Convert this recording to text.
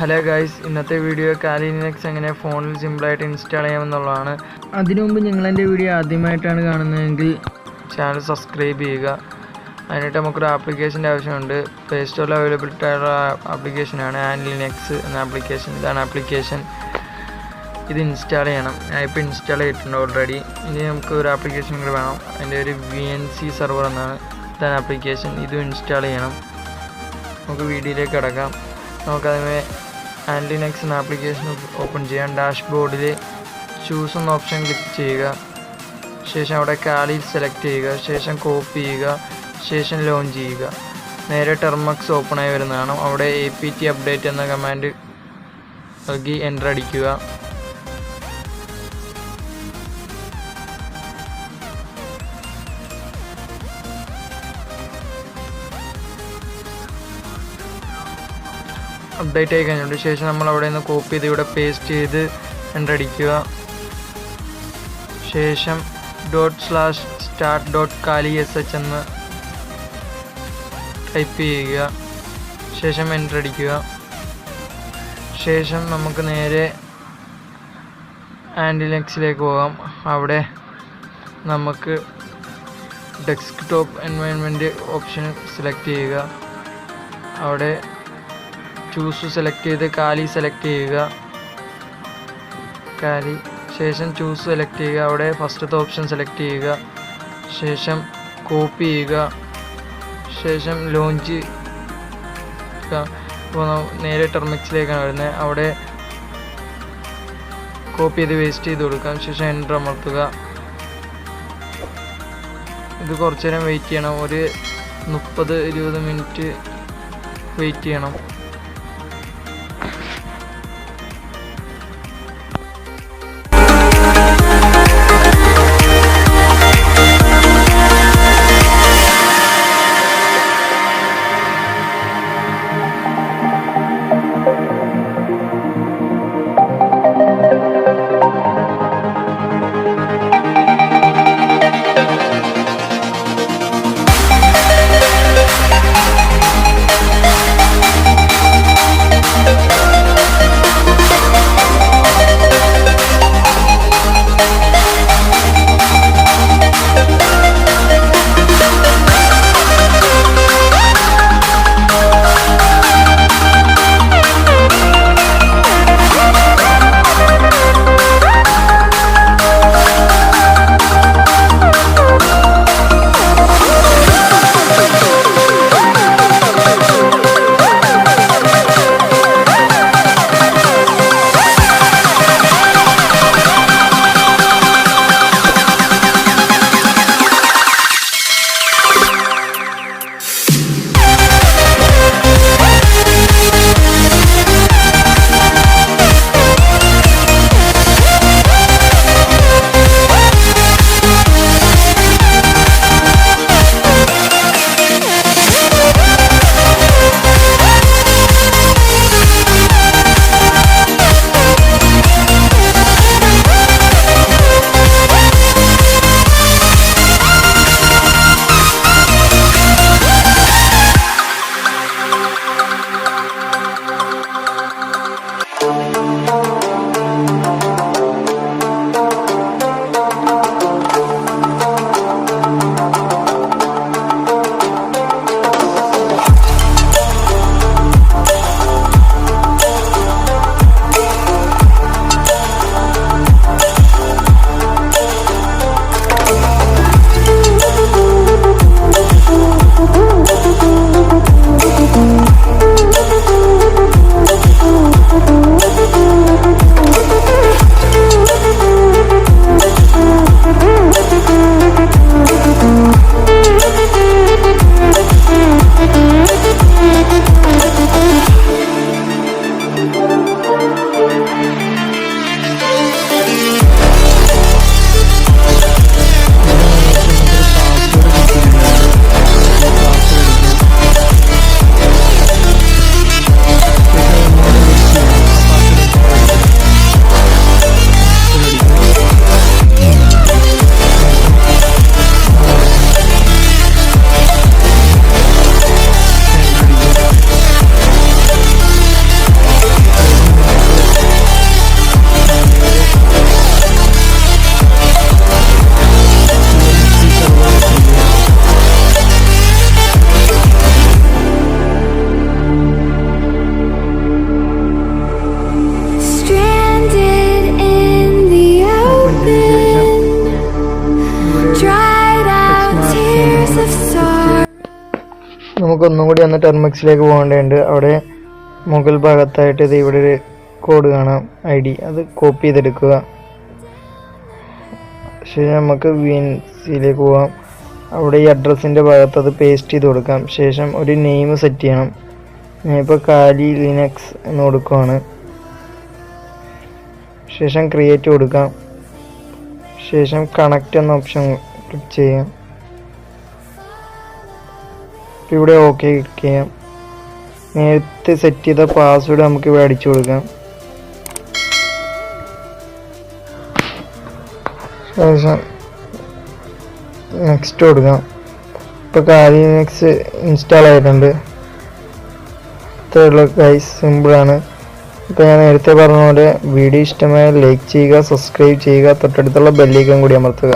Hello guys, ഇന്നത്തെ video കാലിനെക്സ് എങ്ങനെ ഫോണിൽ സിമ്പിളായിട്ട് ഇൻസ്റ്റാൾ ചെയ്യാമെന്നുള്ളതാണ്. അതിനു മുമ്പ് നിങ്ങളെൻ്റെ വീഡിയോ ആദ്യമായിട്ടാണ് കാണുന്നതെങ്കിൽ ചാനൽ സബ്സ്ക്രൈബ് ചെയ്യുക. അതിനായിട്ട് നമുക്കൊരു ആപ്ലിക്കേഷൻ്റെ ആവശ്യമുണ്ട്. പ്ലേ സ്റ്റോറിൽ അവൈലബിലിറ്റി ആയിട്ടുള്ള ആപ്ലിക്കേഷനാണ് ലിനക്സ് എന്ന ആപ്ലിക്കേഷൻ. ഇതാണ് ആപ്ലിക്കേഷൻ. ഇത് ഇൻസ്റ്റാൾ ചെയ്യണം. ഞാൻ ഇപ്പോൾ ഇൻസ്റ്റാൾ ചെയ്തിട്ടുണ്ട് ഓൾറെഡി. ഇനി നമുക്ക് ഒരു ആപ്ലിക്കേഷൻ കൂടി വേണം. അതിൻ്റെ ഒരു VNC സെർവർ എന്നാണ്. ഇതാണ് ആപ്ലിക്കേഷൻ. ഇതും ഇൻസ്റ്റാൾ ചെയ്യണം. നമുക്ക് വീഡിയോയിലേക്ക് കിടക്കാം. നമുക്കതിനെ ലിനക്സ് എന്ന ആപ്ലിക്കേഷൻ ഓപ്പൺ ചെയ്യാം. ഡാഷ്ബോർഡിൽ ചൂസ് എന്ന ഓപ്ഷൻ ക്ലിക്ക് ചെയ്യുക. ശേഷം അവിടെ കാലി സെലക്ട് ചെയ്യുക. ശേഷം കോപ്പി ചെയ്യുക. ശേഷം ലോഞ്ച് ചെയ്യുക. നേരെ ടെർമക്സ് ഓപ്പണായി വരുന്നതാണ്. അവിടെ apt അപ്ഡേറ്റ് എന്ന കമാൻഡ് നൽകി എൻ്റർ അടിക്കുക. അപ്ഡേറ്റ് ആയി കഴിഞ്ഞിട്ടുണ്ട്. ശേഷം നമ്മൾ അവിടെ നിന്ന് കോപ്പി ചെയ്ത് ഇവിടെ പേസ്റ്റ് ചെയ്ത് എൻ്റർ അടിക്കുക. ശേഷം ./start.kali.sh എന്ന് ടൈപ്പ് ചെയ്യുക. ശേഷം എൻ്റർ അടിക്കുക. ശേഷം നമുക്ക് നേരെ ലിനക്സിലേക്ക് പോകാം. അവിടെ നമുക്ക് ഡെസ്ക്ടോപ്പ് എൻവയൺമെൻറ്റ് ഓപ്ഷൻ സെലക്ട് ചെയ്യുക. അവിടെ ചൂസ് സെലക്ട് ചെയ്ത് കാലി സെലക്ട് ചെയ്യുക. ശേഷം ചൂസ് സെലക്ട് ചെയ്യുക. അവിടെ ഫസ്റ്റത്തെ ഓപ്ഷൻ സെലക്ട് ചെയ്യുക. ശേഷം കോപ്പി ചെയ്യുക. ശേഷം ലോഞ്ച്. ഇപ്പോൾ നേരെ ടെർമിക്സിലേക്കാണ് വരുന്നത്. അവിടെ കോപ്പി ചെയ്ത് വേസ്റ്റ് ചെയ്ത് കൊടുക്കാം. ശേഷം എൻ്റർ അമർത്തുക. ഇത് കുറച്ച് നേരം വെയിറ്റ് ചെയ്യണം. ഒരു 30-20 മിനിറ്റ് വെയിറ്റ് ചെയ്യണം. നമുക്ക് ഒന്നും കൂടി ഒന്ന് ടെർമിക്സിലേക്ക് പോകേണ്ടതുണ്ട്. അവിടെ മുകൾ ഭാഗത്തായിട്ട് ഇത് ഇവിടെ ഒരു കോഡ് കാണാം, ID, അത് കോപ്പി ചെയ്തെടുക്കുക. ശേഷം നമുക്ക് VNCയിലേക്ക് പോകാം. അവിടെ ഈ അഡ്രസ്സിൻ്റെ ഭാഗത്ത് അത് പേസ്റ്റ് ചെയ്ത് കൊടുക്കാം. ശേഷം ഒരു നെയിം സെറ്റ് ചെയ്യണം. ഞാനിപ്പോൾ കാലി ലിനക്സ് എന്ന് കൊടുക്കുകയാണ്. ശേഷം ക്രിയേറ്റ് കൊടുക്കാം. ശേഷം കണക്റ്റ് എന്ന ഓപ്ഷൻ ക്ലിക്ക് ചെയ്യാം. ഇവിടെ ഓക്കെ ക്ലിക്ക് ചെയ്യാം. നേരത്തെ സെറ്റ് ചെയ്ത പാസ്വേഡ് നമുക്ക് ഇവിടെ അടിച്ചു കൊടുക്കാം. ശേഷം നെക്സ്റ്റ് കൊടുക്കാം. ഇപ്പോൾ കാലി ലിനക്സ് ഇൻസ്റ്റാൾ ആയിട്ടുണ്ട്. ഇത്രയുള്ള ഗൈസ്, സിമ്പിളാണ്. ഇപ്പോൾ ഞാൻ നേരത്തെ പറഞ്ഞ പോലെ വീഡിയോ ഇഷ്ടമായ ലൈക്ക് ചെയ്യുക, സബ്സ്ക്രൈബ് ചെയ്യുക, തൊട്ടടുത്തുള്ള ബെല്ലൈക്കൺ കൂടി അമർത്തുക.